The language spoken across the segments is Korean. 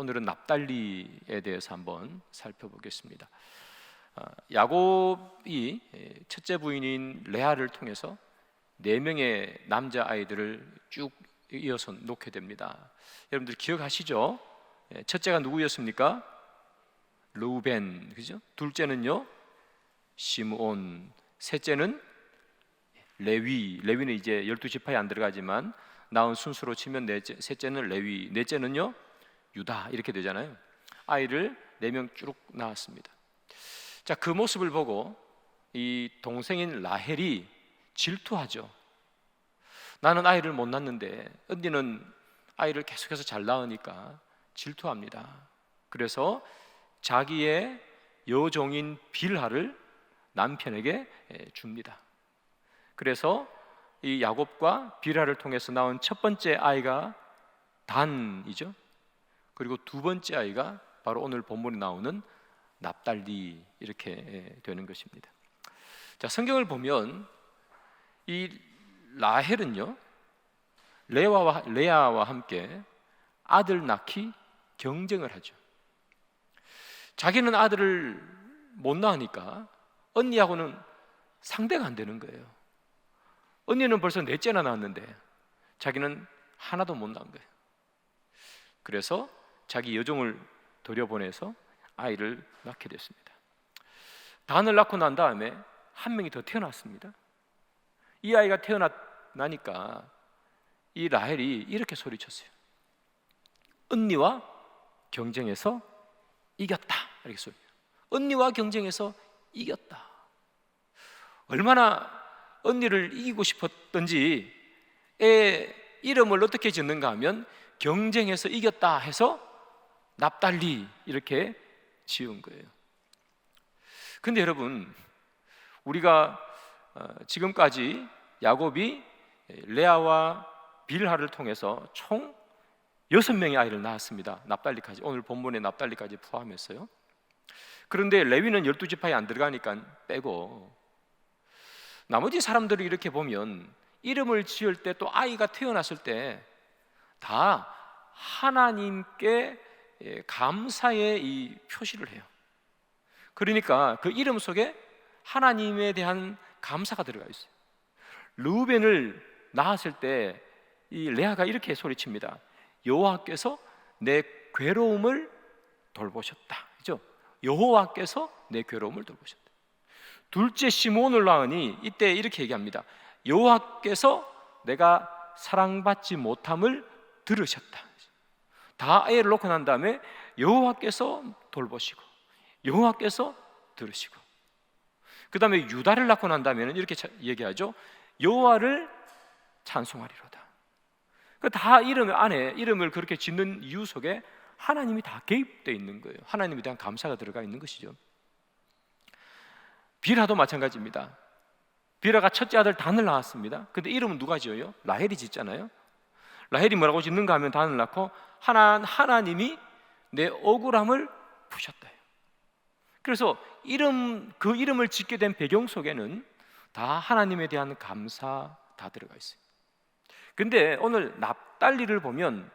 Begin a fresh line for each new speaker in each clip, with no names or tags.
오늘은 납달리에 대해서 한번 살펴보겠습니다. 야곱이 첫째 부인인 레아를 통해서 4명의 남자 아이들을 쭉 이어서 놓게 됩니다. 여러분들 기억하시죠? 첫째가 누구였습니까? 르우벤, 그죠? 둘째는요 시므온, 셋째는 레위는 이제 12지파에 안 들어가지만 낳은 순수로 치면 셋째는 레위, 넷째는요 유다, 이렇게 되잖아요. 아이를 4명 쭉 낳았습니다. 자, 그 모습을 보고 이 동생인 라헬이 질투하죠. 나는 아이를 못 낳는데 언니는 아이를 계속해서 잘 낳으니까 질투합니다. 그래서 자기의 여종인 빌하를 남편에게 줍니다. 그래서 이 야곱과 빌하를 통해서 나온 첫 번째 아이가 단이죠. 그리고 두 번째 아이가 바로 오늘 본문에 나오는 납달리, 이렇게 되는 것입니다. 자, 성경을 보면 이 라헬은요 레아와 함께 아들 낳기 경쟁을 하죠. 자기는 아들을 못 낳으니까 언니하고는 상대가 안 되는 거예요. 언니는 벌써 4째나 낳았는데 자기는 하나도 못 낳은 거예요. 그래서 자기 여종을 들여보내서 아이를 낳게 됐습니다. 단을 낳고 난 다음에 한 명이 더 태어났습니다. 이 아이가 태어나니까 이 라헬이 이렇게 소리쳤어요. 언니와 경쟁해서 이겼다, 이렇게 소리해요. 언니와 경쟁해서 이겼다. 얼마나 언니를 이기고 싶었던지 애 이름을 어떻게 짓는가 하면 경쟁해서 이겼다 해서 납달리, 이렇게 지은 거예요. 근데 여러분, 우리가 지금까지 야곱이 레아와 빌하를 통해서 총 6명의 아이를 낳았습니다. 납달리까지, 오늘 본문의 납달리까지 포함했어요. 그런데 레위는 12지파에 안 들어가니까 빼고 나머지 사람들을 이렇게 보면 이름을 지을 때 또 아이가 태어났을 때 다 하나님께 감사의 이 표시를 해요. 그러니까 그 이름 속에 하나님에 대한 감사가 들어가 있어요. 르우벤을 낳았을 때 이 레아가 이렇게 소리칩니다. 여호와께서 내 괴로움을 돌보셨다, 그죠? 여호와께서 내 괴로움을 돌보셨다. 둘째 시므온을 낳으니 이때 이렇게 얘기합니다. 여호와께서 내가 사랑받지 못함을 들으셨다. 다 애를 놓고 난 다음에 여호와께서 돌보시고 여호와께서 들으시고, 그 다음에 유다를 낳고 난 다음에는 이렇게 얘기하죠. 여호와를 찬송하리로다. 다 이름 안에 이름을 그렇게 짓는 이유 속에 하나님이 다 개입되어 있는 거예요. 하나님에 대한 감사가 들어가 있는 것이죠. 빌하도 마찬가지입니다. 빌하가 첫째 아들 단을 낳았습니다. 근데 이름은 누가 지어요? 라헬이 짓잖아요. 라헬이 뭐라고 짓는가 하면 단을 낳고 하나님이 내 억울함을 푸셨다. 그래서 그 이름을 짓게 된 배경 속에는 다 하나님에 대한 감사 다 들어가 있어요. 근데 오늘 납달리를 보면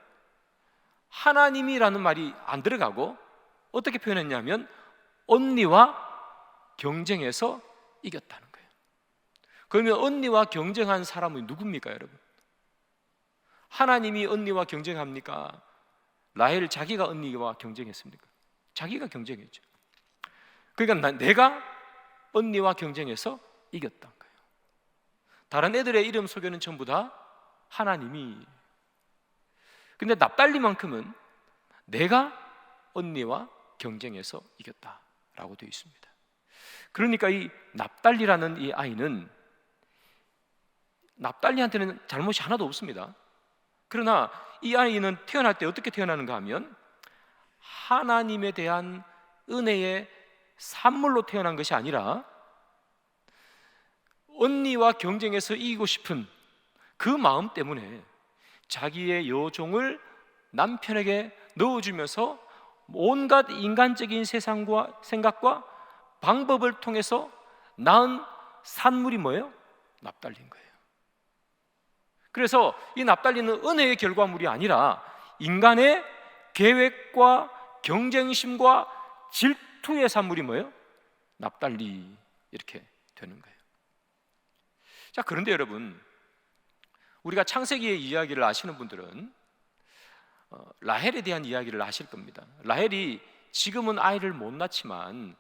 하나님이라는 말이 안 들어가고 어떻게 표현했냐면 언니와 경쟁해서 이겼다는 거예요. 그러면 언니와 경쟁한 사람은 누굽니까, 여러분? 하나님이 언니와 경쟁합니까? 라헬 자기가 언니와 경쟁했습니까? 자기가 경쟁했죠. 그러니까 내가 언니와 경쟁해서 이겼다는 거예요. 다른 애들의 이름 속에는 전부 다 하나님이. 근데 납달리만큼은 내가 언니와 경쟁해서 이겼다라고 되어 있습니다. 그러니까 이 납달리라는 이 아이는 납달리한테는 잘못이 하나도 없습니다. 그러나 이 아이는 태어날 때 어떻게 태어나는가 하면 하나님에 대한 은혜의 산물로 태어난 것이 아니라 언니와 경쟁해서 이기고 싶은 그 마음 때문에 자기의 여종을 남편에게 넣어주면서 온갖 인간적인 세상과 생각과 방법을 통해서 낳은 산물이 뭐예요? 납달리인 거예요. 그래서 이 납달리는 은혜의 결과물이 아니라 인간의 계획과 경쟁심과 질투의 산물이 뭐예요? 납달리, 이렇게 되는 거예요. 자, 그런데 여러분, 우리가 창세기의 이야기를 아시는 분들은 라헬에 대한 이야기를 아실 겁니다. 라헬이 지금은 아이를 못 낳지만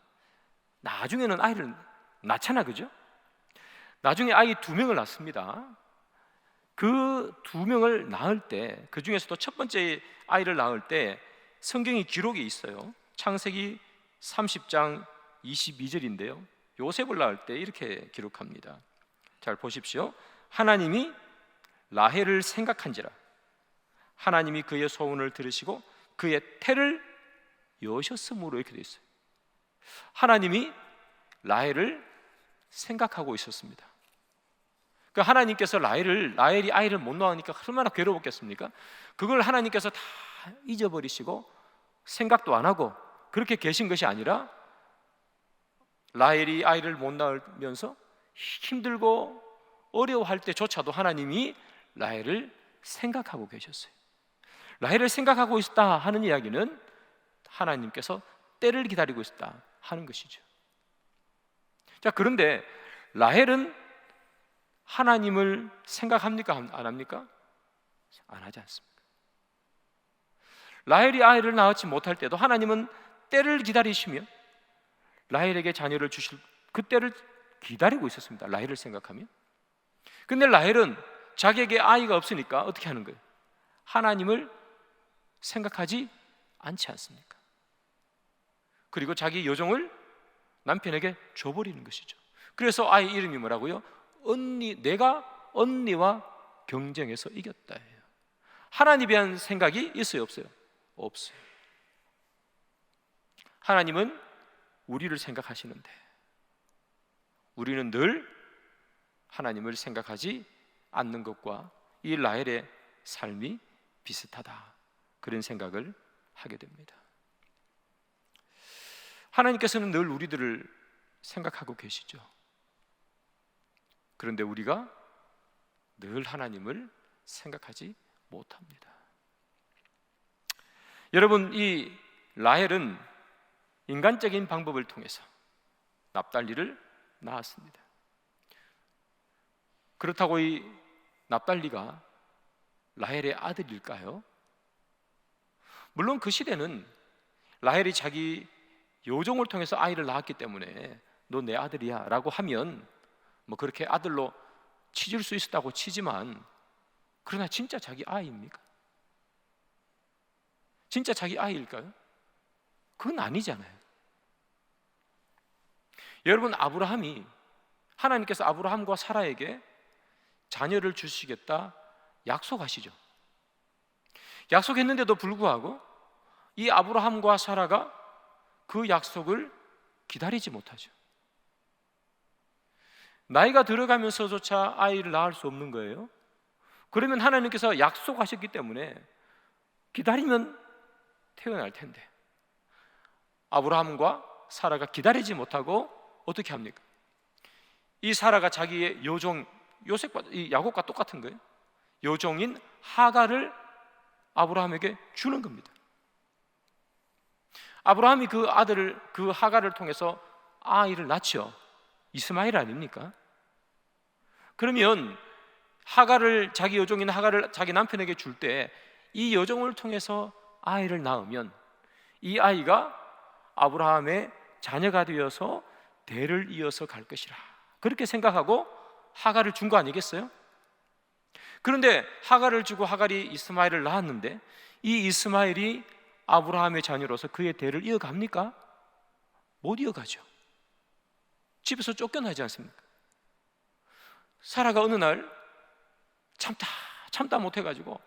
나중에는 아이를 낳잖아, 그죠? 나중에 아이 2명을 낳습니다. 그 2명을 낳을 때, 그 중에서도 첫 번째 아이를 낳을 때 성경이 기록이 있어요. 창세기 30장 22절인데요 요셉을 낳을 때 이렇게 기록합니다. 잘 보십시오. 하나님이 라헬을 생각한지라 하나님이 그의 소원을 들으시고 그의 태를 여셨으므로, 이렇게 되어 있어요. 하나님이 라헬을 생각하고 있었습니다. 그 하나님께서 라헬이 아이를 못 낳으니까 얼마나 괴로웠겠습니까? 그걸 하나님께서 다 잊어버리시고 생각도 안 하고 그렇게 계신 것이 아니라 라헬이 아이를 못 낳으면서 힘들고 어려워할 때조차도 하나님이 라헬을 생각하고 계셨어요. 라헬을 생각하고 있다 하는 이야기는 하나님께서 때를 기다리고 있다 하는 것이죠. 자, 그런데 라헬은 하나님을 생각합니까? 안 합니까? 안 하지 않습니까? 라헬이 아이를 낳지 못할 때도 하나님은 때를 기다리시며 라헬에게 자녀를 주실 그 때를 기다리고 있었습니다. 라헬을 생각하며. 근데 라헬은 자기에게 아이가 없으니까 어떻게 하는 거예요? 하나님을 생각하지 않지 않습니까? 그리고 자기 여종을 남편에게 줘버리는 것이죠. 그래서 아이 이름이 뭐라고요? 내가 언니와 경쟁해서 이겼다예요. 하나님에 대한 생각이 있어요, 없어요? 없어요. 하나님은 우리를 생각하시는데 우리는 늘 하나님을 생각하지 않는 것과 이 라헬의 삶이 비슷하다, 그런 생각을 하게 됩니다. 하나님께서는 늘 우리들을 생각하고 계시죠. 그런데 우리가 늘 하나님을 생각하지 못합니다. 여러분, 이 라헬은 인간적인 방법을 통해서 납달리를 낳았습니다. 그렇다고 이 납달리가 라헬의 아들일까요? 물론 그 시대는 라헬이 자기 요종을 통해서 아이를 낳았기 때문에 너 내 아들이야 라고 하면 뭐 그렇게 아들로 치질 수 있었다고 치지만, 그러나 진짜 자기 아이입니까? 진짜 자기 아이일까요? 그건 아니잖아요. 여러분, 하나님께서 아브라함과 사라에게 자녀를 주시겠다 약속하시죠. 약속했는데도 불구하고 이 아브라함과 사라가 그 약속을 기다리지 못하죠. 나이가 들어가면서조차 아이를 낳을 수 없는 거예요. 그러면 하나님께서 약속하셨기 때문에 기다리면 태어날 텐데 아브라함과 사라가 기다리지 못하고 어떻게 합니까? 이 사라가 자기의 여종 야곱과 똑같은 거예요. 여종인 하갈을 아브라함에게 주는 겁니다. 아브라함이 그 하갈을 통해서 아이를 낳죠. 이스마엘 아닙니까? 그러면 자기 여종인 하갈을 자기 남편에게 줄 때 이 여종을 통해서 아이를 낳으면 이 아이가 아브라함의 자녀가 되어서 대를 이어서 갈 것이라, 그렇게 생각하고 하갈을 준 거 아니겠어요? 그런데 하갈을 주고 하갈이 이스마엘을 낳았는데 이 이스마엘이 아브라함의 자녀로서 그의 대를 이어갑니까? 못 이어가죠. 집에서 쫓겨나지 않습니까? 사라가 어느 날 참다 못해가지고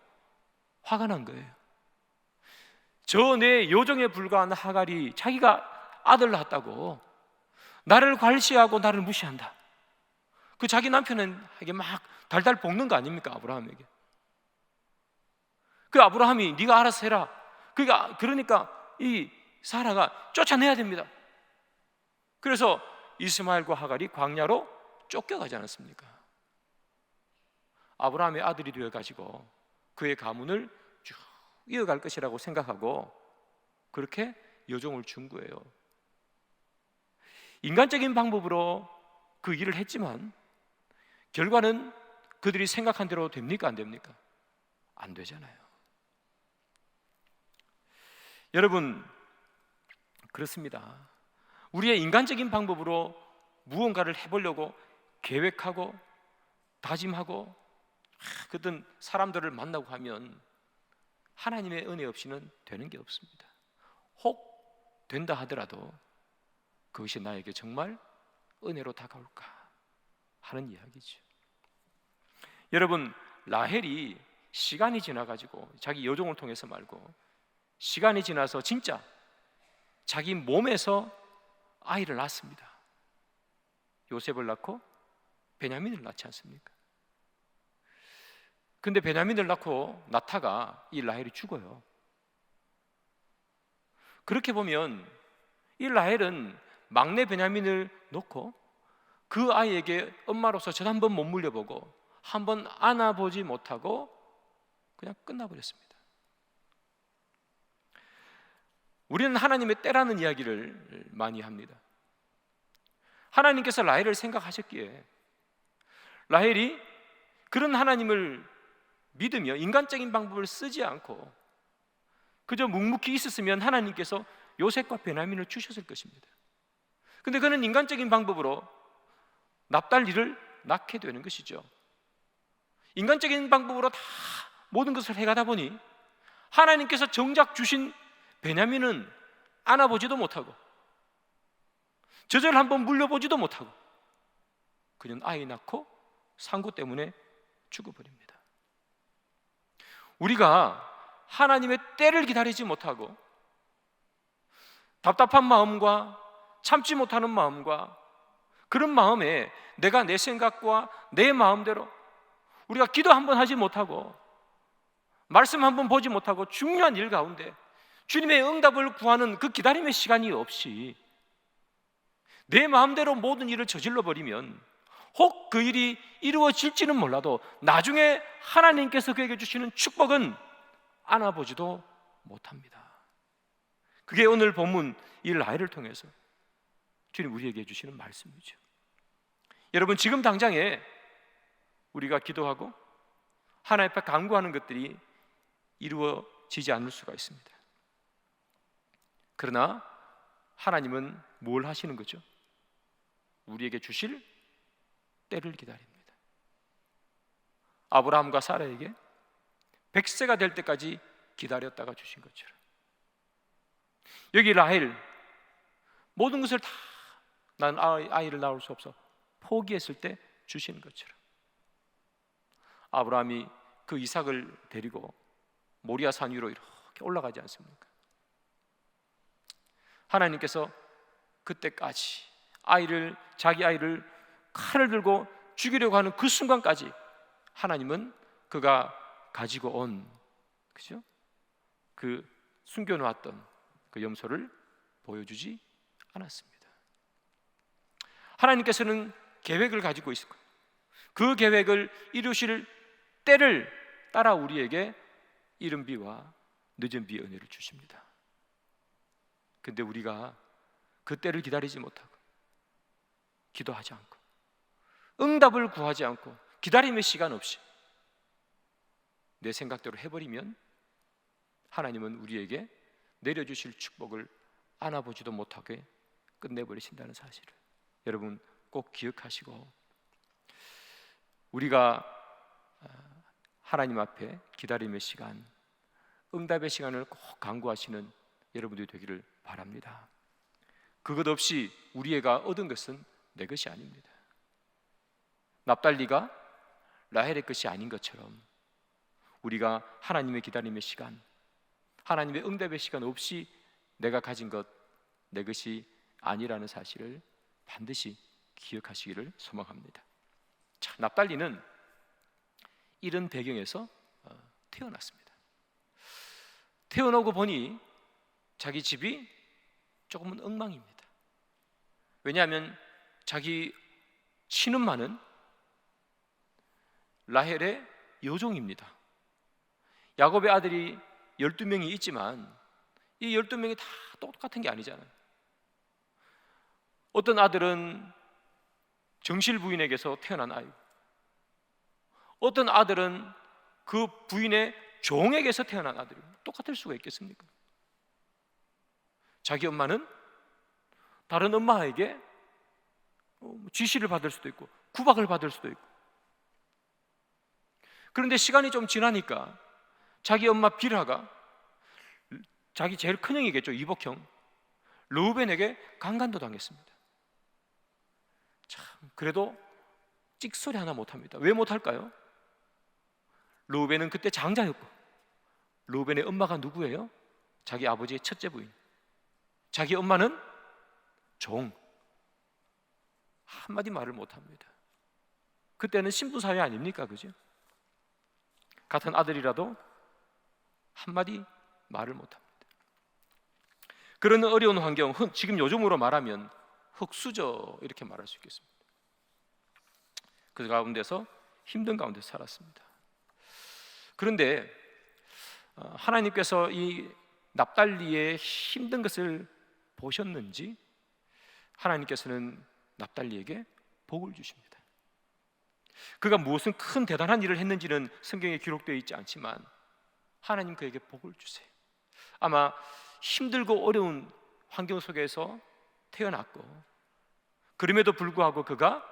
화가 난 거예요. 저 내 요정에 불과한 하갈이 자기가 아들 낳았다고 나를 괄시하고 나를 무시한다. 그 자기 남편에게 막 달달 볶는 거 아닙니까? 아브라함에게. 그 아브라함이 네가 알아서 해라. 그러니까 이 사라가 쫓아내야 됩니다. 그래서 이스마엘과 하갈이 광야로 쫓겨가지 않았습니까? 아브라함의 아들이 되어가지고 그의 가문을 쭉 이어갈 것이라고 생각하고 그렇게 여종을 준 거예요. 인간적인 방법으로 그 일을 했지만 결과는 그들이 생각한 대로 됩니까? 안 됩니까? 안 되잖아요. 여러분, 그렇습니다. 우리의 인간적인 방법으로 무언가를 해보려고 계획하고 다짐하고 그든 사람들을 만나고 하면 하나님의 은혜 없이는 되는 게 없습니다. 혹 된다 하더라도 그것이 나에게 정말 은혜로 다가올까 하는 이야기죠. 여러분, 라헬이 시간이 지나가지고 자기 여종을 통해서 말고 시간이 지나서 진짜 자기 몸에서 아이를 낳습니다. 요셉을 낳고 베냐민을 낳지 않습니까? 근데 베냐민을 낳고 낳다가 이 라헬이 죽어요. 그렇게 보면 이 라헬은 막내 베냐민을 놓고 그 아이에게 엄마로서 전 한번 못 물려보고 한번 안아보지 못하고 그냥 끝나버렸습니다. 우리는 하나님의 때라는 이야기를 많이 합니다. 하나님께서 라헬을 생각하셨기에 라헬이 그런 하나님을 믿으며 인간적인 방법을 쓰지 않고 그저 묵묵히 있었으면 하나님께서 요셉과 베냐민을 주셨을 것입니다. 근데 그는 인간적인 방법으로 납달리를 낳게 되는 것이죠. 인간적인 방법으로 다 모든 것을 해가다 보니 하나님께서 정작 주신 베냐민은 안아보지도 못하고 젖을 한번 물려보지도 못하고 그는 아이 낳고 상구 때문에 죽어버립니다. 우리가 하나님의 때를 기다리지 못하고 답답한 마음과 참지 못하는 마음과 그런 마음에 내가 내 생각과 내 마음대로 우리가 기도 한번 하지 못하고 말씀 한번 보지 못하고 중요한 일 가운데 주님의 응답을 구하는 그 기다림의 시간이 없이 내 마음대로 모든 일을 저질러 버리면 혹 그 일이 이루어질지는 몰라도 나중에 하나님께서 그에게 주시는 축복은 안아보지도 못합니다. 그게 오늘 본문 이 라헬을 통해서 주님 우리에게 주시는 말씀이죠. 여러분, 지금 당장에 우리가 기도하고 하나님 앞에 간구하는 것들이 이루어지지 않을 수가 있습니다. 그러나 하나님은 뭘 하시는 거죠? 우리에게 주실 때를 기다립니다. 아브라함과 사라에게 100세가 될 때까지 기다렸다가 주신 것처럼 여기 라헬 모든 것을 다 난 아이를 낳을 수 없어 포기했을 때 주시는 것처럼 아브라함이 그 이삭을 데리고 모리아 산 위로 이렇게 올라가지 않습니까? 하나님께서 그때까지 자기 아이를 칼을 들고 죽이려고 하는 그 순간까지 하나님은 그가 가지고 온 그죠? 그 숨겨놓았던 그 염소를 보여주지 않았습니다. 하나님께서는 계획을 가지고 있을 거예요. 그 계획을 이루실 때를 따라 우리에게 이른 비와 늦은 비의 은혜를 주십니다. 근데 우리가 그 때를 기다리지 못하고 기도하지 않고 응답을 구하지 않고 기다림의 시간 없이 내 생각대로 해버리면 하나님은 우리에게 내려주실 축복을 안아보지도 못하게 끝내버리신다는 사실을 여러분 꼭 기억하시고 우리가 하나님 앞에 기다림의 시간, 응답의 시간을 꼭 간구하시는 여러분들이 되기를 바랍니다. 그것 없이 우리가 얻은 것은 내 것이 아닙니다. 납달리가 라헬의 것이 아닌 것처럼 우리가 하나님의 기다림의 시간, 하나님의 응답의 시간 없이 내가 가진 것 내 것이 아니라는 사실을 반드시 기억하시기를 소망합니다. 자, 납달리는 이런 배경에서 태어났습니다. 태어나고 보니 자기 집이 조금은 엉망입니다. 왜냐하면 자기 친엄마는 라헬의 여종입니다. 야곱의 아들이 12명이 있지만 이 12명이 다 똑같은 게 아니잖아요. 어떤 아들은 정실 부인에게서 태어난 아이고, 어떤 아들은 그 부인의 종에게서 태어난 아들이고, 똑같을 수가 있겠습니까? 자기 엄마는 다른 엄마에게 지시를 받을 수도 있고 구박을 받을 수도 있고. 그런데 시간이 좀 지나니까 자기 엄마 빌하가 자기 제일 큰형이겠죠, 이복형 르우벤에게 강간도 당했습니다. 참, 그래도 찍소리 하나 못합니다. 왜 못할까요? 르우벤은 그때 장자였고, 르우벤의 엄마가 누구예요? 자기 아버지의 첫째 부인. 자기 엄마는 종. 한마디 말을 못합니다. 그때는 신부사회 아닙니까? 그죠? 같은 아들이라도 한마디 말을 못합니다. 그런 어려운 환경, 지금 요즘으로 말하면 흙수저 이렇게 말할 수 있겠습니다. 그 가운데서 힘든 가운데 살았습니다. 그런데 하나님께서 이 납달리의 힘든 것을 보셨는지 하나님께서는 납달리에게 복을 주십니다. 그가 무슨 큰 대단한 일을 했는지는 성경에 기록되어 있지 않지만 하나님 그에게 복을 주세요. 아마 힘들고 어려운 환경 속에서 태어났고, 그럼에도 불구하고 그가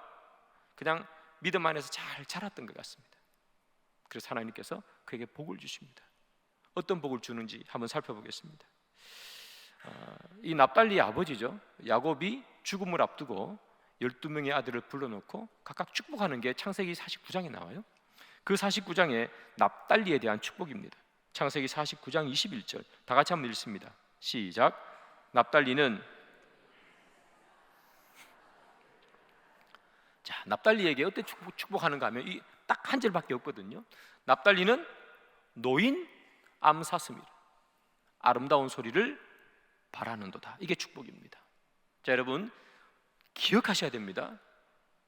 그냥 믿음 안에서 잘 자랐던 것 같습니다. 그래서 하나님께서 그에게 복을 주십니다. 어떤 복을 주는지 한번 살펴보겠습니다. 이 납달리의 아버지죠, 야곱이 죽음을 앞두고 12명의 아들을 불러놓고 각각 축복하는 게 창세기 49장에 나와요. 그 49장에 납달리에 대한 축복입니다. 창세기 49장 21절 다 같이 한번 읽습니다. 시작. 납달리는, 자, 납달리에게 어떻게 축복하는가 하면 이 딱 한 절밖에 없거든요. 납달리는 노인 암사슴이라 아름다운 소리를 바라는도다. 이게 축복입니다. 자, 여러분 기억하셔야 됩니다.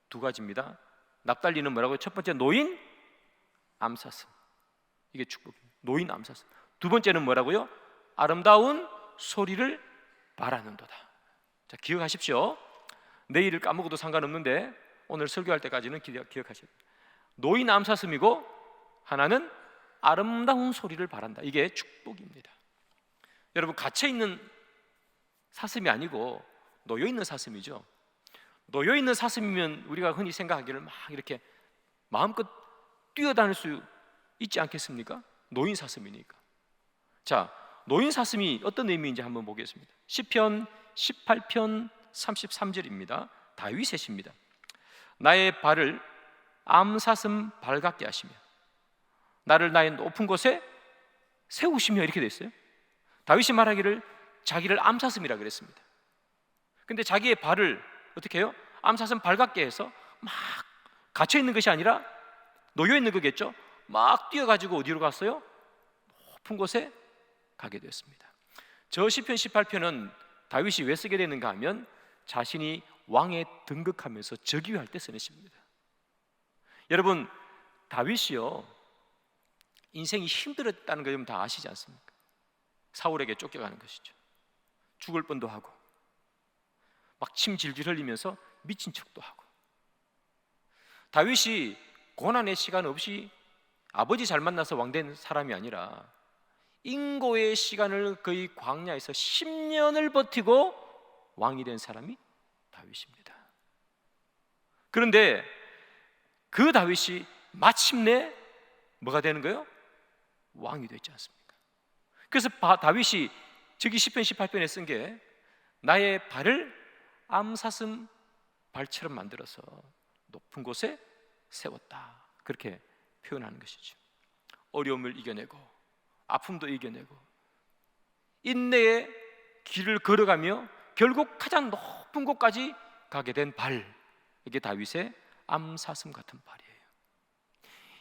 두 가지입니다. 납달리는 뭐라고요? 첫 번째 노인 암사슴, 이게 축복입니다. 노인 암사슴. 두 번째는 뭐라고요? 아름다운 소리를 바라는도다. 자, 기억하십시오. 내일을 까먹어도 상관없는데 오늘 설교할 때까지는 기억하셔야 됩니다. 노인 암사슴이고 하나는 아름다운 소리를 바란다. 이게 축복입니다. 여러분 갇혀있는 사슴이 아니고 놓여있는 사슴이죠. 놓여있는 사슴이면 우리가 흔히 생각하기를 막 이렇게 마음껏 뛰어다닐 수 있지 않겠습니까? 노인 사슴이니까. 자, 노인 사슴이 어떤 의미인지 한번 보겠습니다. 시편 18편 33절입니다. 다윗의 시입니다. 나의 발을 암사슴 발 같게 하시며 나를 나의 높은 곳에 세우시며, 이렇게 됐어요. 다윗이 말하기를 자기를 암사슴이라 그랬습니다. 근데 자기의 발을 어떻게 해요? 암사슴 발 같게 해서 막 갇혀 있는 것이 아니라 놓여 있는 거겠죠. 막 뛰어가지고 어디로 갔어요? 높은 곳에 가게 됐습니다. 저 시편 18편은 다윗이 왜 쓰게 되는가 하면 자신이 왕에 등극하면서 즉위할 때 쓰는 시입니다. 여러분 다윗이요, 인생이 힘들었다는 거 좀 다 아시지 않습니까? 사울에게 쫓겨가는 것이죠. 죽을 뻔도 하고 막 침 질질 흘리면서 미친 척도 하고. 다윗이 고난의 시간 없이 아버지 잘 만나서 왕된 사람이 아니라 인고의 시간을 거의 광야에서 10년을 버티고 왕이 된 사람이 다윗입니다. 그런데 그 다윗이 마침내 뭐가 되는 거예요? 왕이 되지 않습니까? 그래서 다윗이 저기 시편 18편에 쓴 게 나의 발을 암사슴 발처럼 만들어서 높은 곳에 세웠다, 그렇게 표현하는 것이죠. 어려움을 이겨내고 아픔도 이겨내고 인내의 길을 걸어가며 결국 가장 높은 곳까지 가게 된 발, 이게 다윗의 암사슴 같은 발이에요.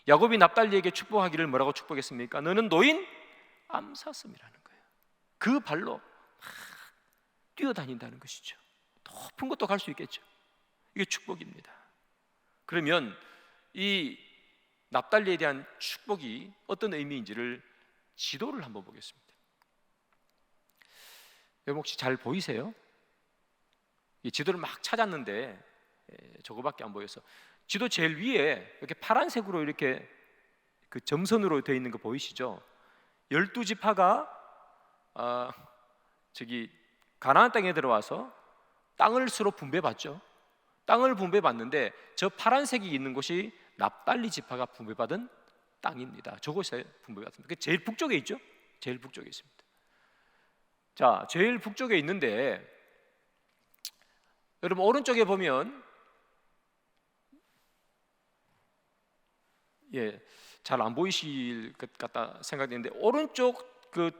야곱이 납달리에게 축복하기를 뭐라고 축복했습니까? 너는 노인 암사슴이라는 거예요. 그 발로 막 뛰어다닌다는 것이죠. 높은 곳도 갈 수 있겠죠. 이게 축복입니다. 그러면 이 납달리에 대한 축복이 어떤 의미인지를 지도를 한번 보겠습니다. 여러분 혹시 잘 보이세요? 이 지도를 막 찾았는데 저거밖에 안 보여서, 지도 제일 위에 이렇게 파란색으로 이렇게 그 점선으로 되어 있는 거 보이시죠? 12지파가 저기 가나안 땅에 들어와서 땅을 서로 분배받죠. 땅을 분배받는데 저 파란색이 있는 곳이 납달리 지파가 분배받은 땅입니다. 저곳에 분배받습니다. 그 제일 북쪽에 있죠? 제일 북쪽에 있습니다. 자, 제일 북쪽에 있는데 여러분 오른쪽에 보면 잘 안 보이실 것 같다 생각되는데, 오른쪽 그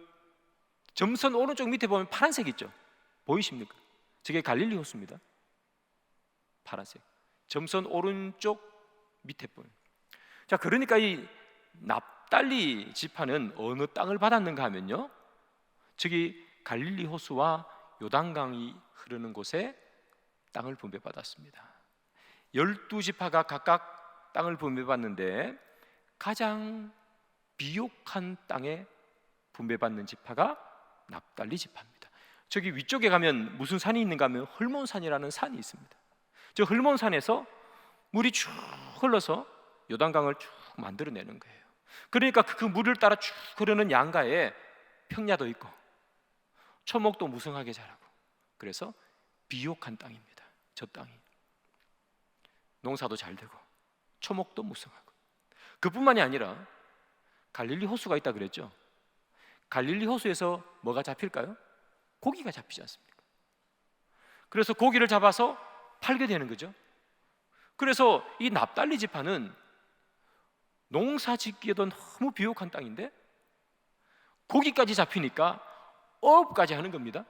점선 오른쪽 밑에 보면 파란색 있죠? 보이십니까? 저게 갈릴리 호수입니다. 파란색 점선 오른쪽 밑에 보면. 자, 그러니까 이 납달리 지파는 어느 땅을 받았는가 하면요, 저기 갈릴리 호수와 요단강이 흐르는 곳에 땅을 분배받았습니다. 12지파가 각각 땅을 분배받는데 가장 비옥한 땅에 분배받는 지파가 납달리 지파입니다. 저기 위쪽에 가면 무슨 산이 있는가 하면 헐몬산이라는 산이 있습니다. 저 헐몬산에서 물이 쭉 흘러서 요단강을 쭉 만들어내는 거예요. 그러니까 그 물을 따라 쭉 흐르는 양가에 평야도 있고 초목도 무성하게 자라고, 그래서 비옥한 땅입니다. 저 땅이 농사도 잘 되고 초목도 무성하고. 그뿐만이 아니라 갈릴리 호수가 있다 그랬죠. 갈릴리 호수에서 뭐가 잡힐까요? 고기가 잡히지 않습니까? 그래서 고기를 잡아서 팔게 되는 거죠. 그래서 이 납달리 지파는 농사 짓기에도 너무 비옥한 땅인데 고기까지 잡히니까 어업까지 하는 겁니다.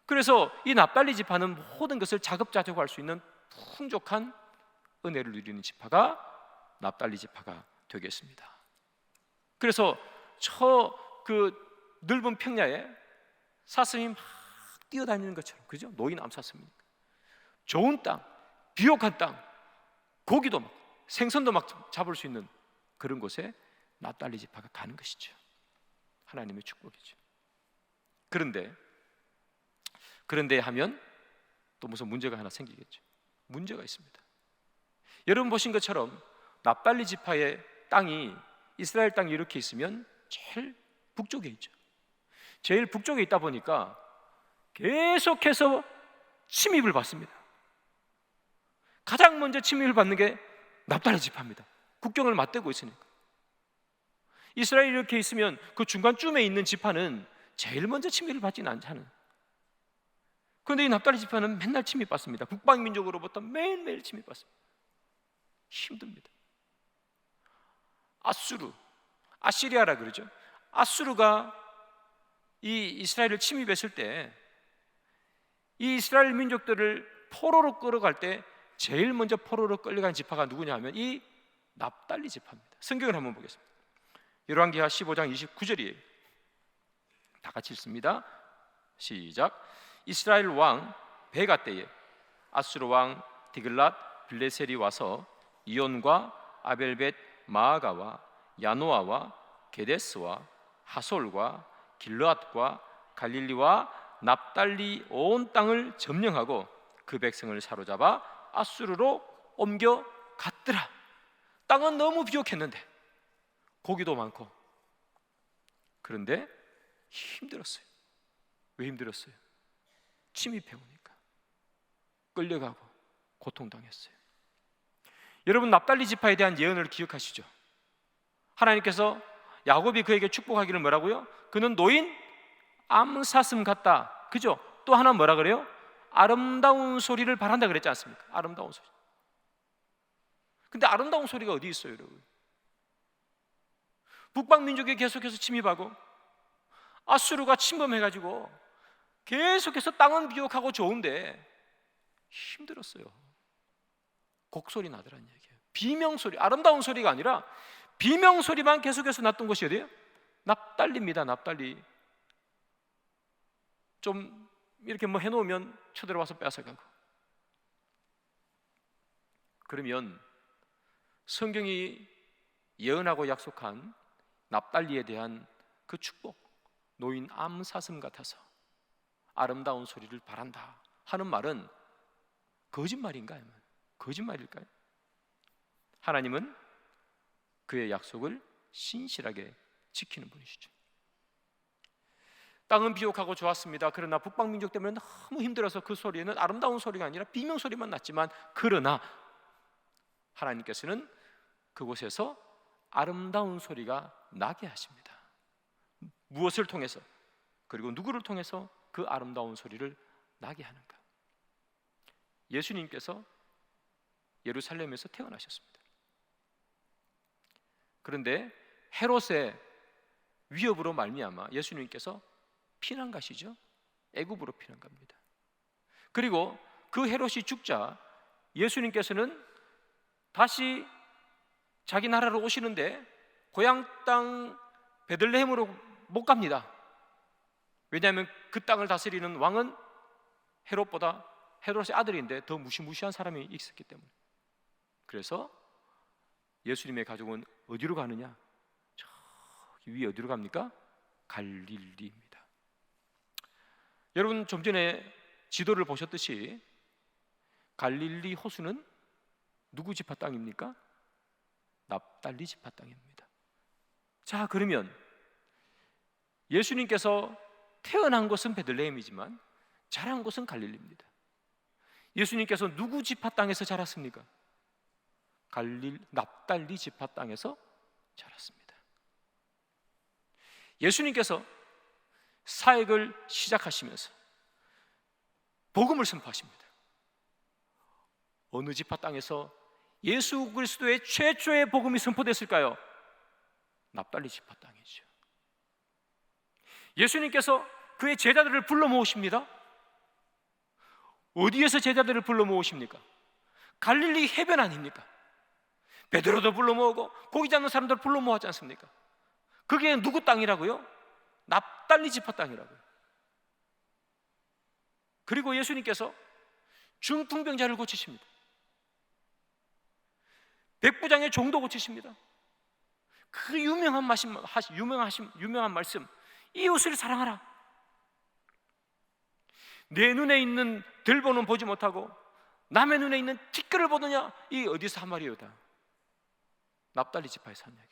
그래서 이 납달리 지파는 모든 것을 자급자족할 수 있는 풍족한 은혜를 누리는 지파가 납달리 지파가 되겠습니다. 그래서 저 그 넓은 평야에 사슴이 막 뛰어다니는 것처럼, 그죠? 노인 암사슴이니까 좋은 땅, 비옥한 땅, 고기도 막 생선도 막 잡을 수 있는 그런 곳에 납달리 지파가 가는 것이죠. 하나님의 축복이죠. 그런데 하면 또 무슨 문제가 하나 생기겠죠. 문제가 있습니다. 여러분 보신 것처럼 납달리 지파의 땅이, 이스라엘 땅이 이렇게 있으면 제일 북쪽에 있죠. 제일 북쪽에 있다 보니까 계속해서 침입을 받습니다. 가장 먼저 침입을 받는 게 납달리 지파입니다. 국경을 맞대고 있으니까. 이스라엘이 이렇게 있으면 그 중간쯤에 있는 지파는 제일 먼저 침입을 받지는 않잖아요. 그런데 이 납달리 지파는 맨날 침입받습니다. 북방민족으로부터 매일매일 침입받습니다. 힘듭니다. 아시리아라 그러죠. 아수르가 이 이스라엘을 침입했을 때 이 이스라엘 민족들을 포로로 끌어갈 때 제일 먼저 포로로 끌려간 지파가 누구냐 하면 이 납달리 지파입니다. 성경을 한번 보겠습니다. 열왕기하 15장 29절이에요. 다 같이 읽습니다. 시작. 이스라엘 왕 베가 때에 아수르 왕 디글랏 빌레셀이 와서 이온과 아벨벳 마아가와 야노아와 게데스와 하솔과 길르앗과 갈릴리와 납달리 온 땅을 점령하고 그 백성을 사로잡아 아수르로 옮겨 갔더라. 땅은 너무 비옥했는데 고기도 많고. 그런데 힘들었어요. 왜 힘들었어요? 침입해 오니까 끌려가고 고통당했어요. 여러분 납달리 지파에 대한 예언을 기억하시죠? 하나님께서 야곱이 그에게 축복하기를 뭐라고요? 그는 노인 암사슴 같다. 그죠? 또 하나 뭐라 그래요? 아름다운 소리를 바란다 그랬지 않습니까? 아름다운 소리. 근데 아름다운 소리가 어디 있어요, 여러분? 북방 민족이 계속해서 침입하고 아수르가 침범해가지고 계속해서 땅은 비옥하고 좋은데 힘들었어요. 곡소리 나더란 얘기예요. 비명소리, 아름다운 소리가 아니라 비명소리만 계속해서 났던 곳이 어디예요? 납달리입니다. 납달리. 좀 이렇게 뭐 해놓으면 쳐들어와서 뺏어가고. 그러면 성경이 예언하고 약속한 납달리에 대한 그 축복, 노인 암사슴 같아서 아름다운 소리를 바란다 하는 말은 거짓말인가요? 거짓말일까요? 하나님은 그의 약속을 신실하게 지키는 분이시죠. 땅은 비옥하고 좋았습니다. 그러나 북방민족 때문에 너무 힘들어서 그 소리는 아름다운 소리가 아니라 비명소리만 났지만, 그러나 하나님께서는 그곳에서 아름다운 소리가 나게 하십니다. 무엇을 통해서, 그리고 누구를 통해서 그 아름다운 소리를 나게 하는가? 예수님께서 예루살렘에서 태어나셨습니다. 그런데 헤롯의 위협으로 말미암아 예수님께서 피난 가시죠. 애굽으로 피난 갑니다. 그리고 그 헤롯이 죽자 예수님께서는 다시 자기 나라로 오시는데 고향 땅 베들레헴으로 못 갑니다. 왜냐하면 그 땅을 다스리는 왕은 헤롯의 아들인데 더 무시무시한 사람이 있었기 때문에. 그래서 예수님의 가족은 어디로 가느냐? 저기 위에 어디로 갑니까? 갈릴리입니다. 여러분, 좀 전에 지도를 보셨듯이 갈릴리 호수는 누구 지파 땅입니까? 납달리 지파 땅입니다. 자, 그러면 예수님께서 태어난 곳은 베들레헴이지만 자란 곳은 갈릴리입니다. 예수님께서 누구 지파 땅에서 자랐습니까? 납달리 지파 땅에서 자랐습니다. 예수님께서 사역을 시작하시면서 복음을 선포하십니다. 어느 지파 땅에서 예수 그리스도의 최초의 복음이 선포됐을까요? 납달리 지파 땅이죠. 예수님께서 그의 제자들을 불러 모으십니다. 어디에서 제자들을 불러 모으십니까? 갈릴리 해변 아닙니까? 베드로도 불러 모으고 고기 잡는 사람들 불러 모았지 않습니까? 그게 누구 땅이라고요? 납달리 지파 땅이라고요. 그리고 예수님께서 중풍병자를 고치십니다. 백부장의 종도 고치십니다. 그 유명한 말씀, 이웃을 사랑하라. 내 눈에 있는 들보는 보지 못하고 남의 눈에 있는 티끌을 보느냐? 이 어디서 한 말이오다. 납달리 지파에서 한 얘기.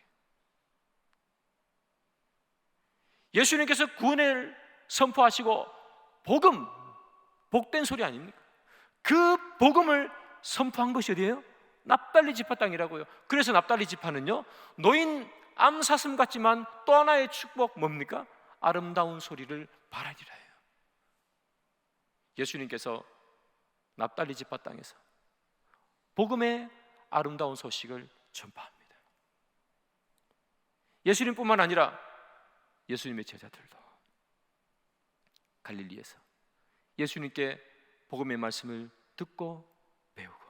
예수님께서 구원을 선포하시고 복된 소리 아닙니까? 그 복음을 선포한 것이 어디예요? 납달리 지파 땅이라고요. 그래서 납달리 지파는요, 노인 암사슴 같지만 또 하나의 축복 뭡니까? 아름다운 소리를 바라리라 해요. 예수님께서 납달리 지파 땅에서 복음의 아름다운 소식을 전파합니다. 예수님뿐만 아니라 예수님의 제자들도 갈릴리에서 예수님께 복음의 말씀을 듣고 배우고,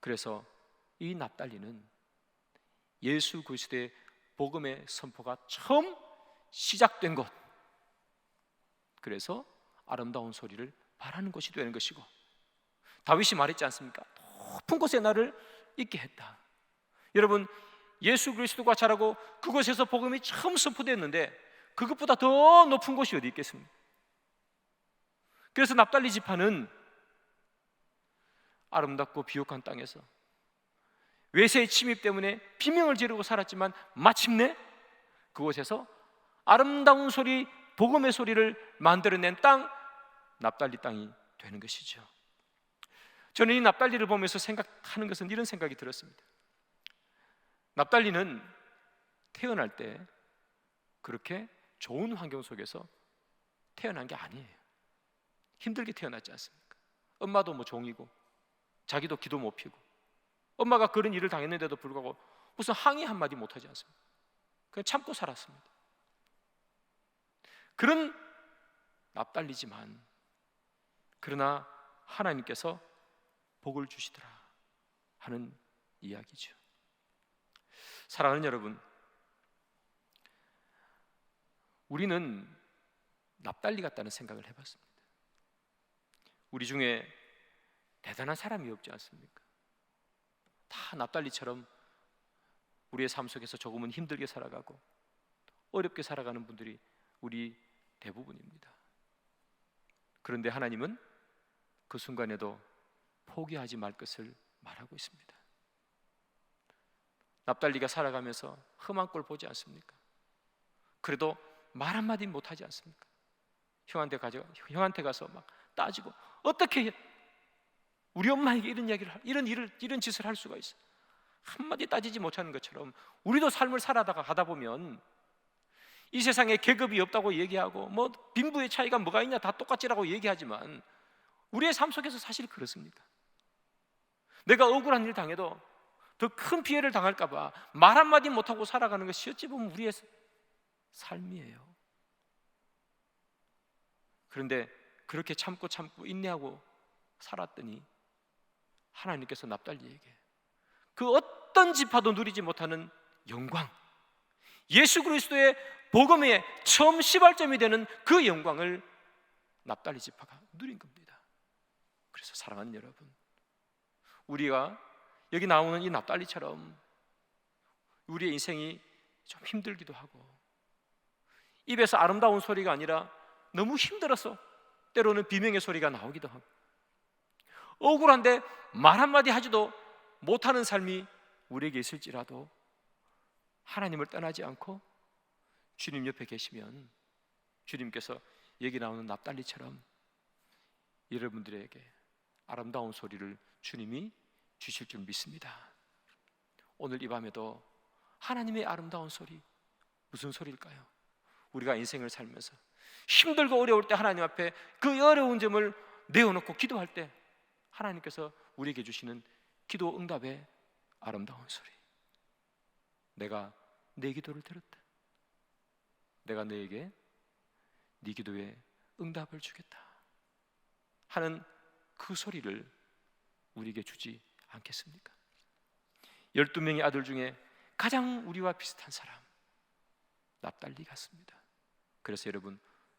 그래서 이 납달리는 예수 그리스도의 복음의 선포가 처음 시작된 곳, 그래서 아름다운 소리를 바라는 곳이 되는 것이고, 다윗이 말했지 않습니까? 높은 곳에 나를 있게 했다. 여러분, 예수 그리스도가 자라고 그곳에서 복음이 처음 선포됐는데 그것보다 더 높은 곳이 어디 있겠습니까? 그래서 납달리 지파는 아름답고 비옥한 땅에서 외세의 침입 때문에 비명을 지르고 살았지만 마침내 그곳에서 아름다운 소리, 복음의 소리를 만들어낸 땅, 납달리 땅이 되는 것이죠. 저는 이 납달리를 보면서 생각하는 것은 이런 생각이 들었습니다. 납달리는 태어날 때 그렇게 좋은 환경 속에서 태어난 게 아니에요. 힘들게 태어났지 않습니까? 엄마도 종이고 자기도 기도 못 피고 엄마가 그런 일을 당했는데도 불구하고 무슨 항의 한마디 못하지 않습니까? 그냥 참고 살았습니다. 그런 납달리지만 그러나 하나님께서 복을 주시더라 하는 이야기죠. 사랑하는 여러분, 우리는 납달리 같다는 생각을 해봤습니다. 우리 중에 대단한 사람이 없지 않습니까? 다 납달리처럼 우리의 삶 속에서 조금은 힘들게 살아가고 어렵게 살아가는 분들이 우리 대부분입니다. 그런데 하나님은 그 순간에도 포기하지 말 것을 말하고 있습니다. 납달리가 살아가면서 험한 꼴 보지 않습니까? 그래도 말 한마디 못하지 않습니까? 형한테 가서 막 따지고, 어떻게 우리 엄마에게 이런 짓을 할 수가 있어? 한마디 따지지 못하는 것처럼 우리도 삶을 살아다가 가다 보면 이 세상에 계급이 없다고 얘기하고 뭐 빈부의 차이가 뭐가 있냐 다 똑같지라고 얘기하지만 우리의 삶 속에서 사실 그렇습니다. 내가 억울한 일 당해도 더 큰 피해를 당할까 봐 말 한마디 못하고 살아가는 것이 어찌 보면 우리의 삶이에요. 그런데 그렇게 참고 인내하고 살았더니 하나님께서 납달리에게 그 어떤 지파도 누리지 못하는 영광, 예수 그리스도의 복음의 처음 시발점이 되는 그 영광을 납달리 지파가 누린 겁니다. 그래서 사랑하는 여러분, 우리가 여기 나오는 이 납달리처럼 우리의 인생이 좀 힘들기도 하고 입에서 아름다운 소리가 아니라 너무 힘들어서 때로는 비명의 소리가 나오기도 하고 억울한데 말 한마디 하지도 못하는 삶이 우리에게 있을지라도 하나님을 떠나지 않고 주님 옆에 계시면 주님께서 여기 나오는 납달리처럼 여러분들에게 아름다운 소리를 주님이 주실 줄 믿습니다. 오늘 이 밤에도 하나님의 아름다운 소리, 무슨 소리일까요? 우리가 인생을 살면서 힘들고 어려울 때 하나님 앞에 그 어려운 점을 내어놓고 기도할 때 하나님께서 우리에게 주시는 기도 응답의 아름다운 소리. 내가 내 기도를 들었다. 내가 너에게 네 기도에 응답을 주겠다 하는 그 소리를 우리에게 주지 않겠습니까? 12명의 아들 중에 가장 우리와 비슷한 사람 납달리 같습니다. 그래서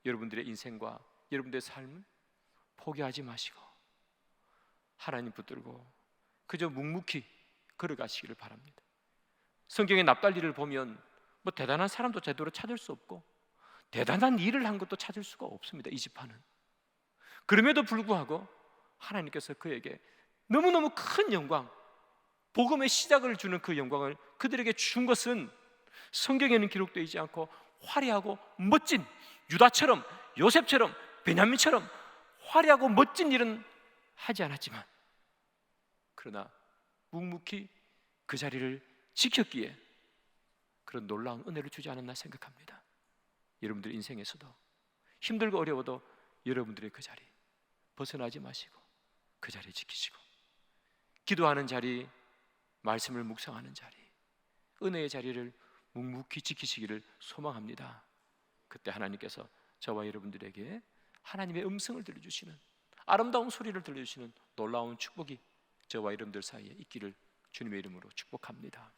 여러분들의 인생과 여러분들의 삶을 포기하지 마시고 하나님 붙들고 그저 묵묵히 걸어가시기를 바랍니다. 성경의 납달리를 보면 뭐 대단한 사람도 제대로 찾을 수 없고 대단한 일을 한 것도 찾을 수가 없습니다. 이 지파는. 그럼에도 불구하고 하나님께서 그에게 너무너무 큰 영광, 복음의 시작을 주는 그 영광을 그들에게 준 것은 성경에는 기록되어 있지 않고 화려하고 멋진 유다처럼 요셉처럼 베냐민처럼 화려하고 멋진 일은 하지 않았지만 그러나 묵묵히 그 자리를 지켰기에 그런 놀라운 은혜를 주지 않았나 생각합니다. 여러분들 인생에서도 힘들고 어려워도 여러분들의 그 자리 벗어나지 마시고 그 자리 지키시고 기도하는 자리, 말씀을 묵상하는 자리, 은혜의 자리를 묵묵히 지키시기를 소망합니다. 그때 하나님께서 저와 여러분들에게 하나님의 음성을 들려주시는 아름다운 소리를 들려주시는 놀라운 축복이 저와 여러분들 사이에 있기를 주님의 이름으로 축복합니다.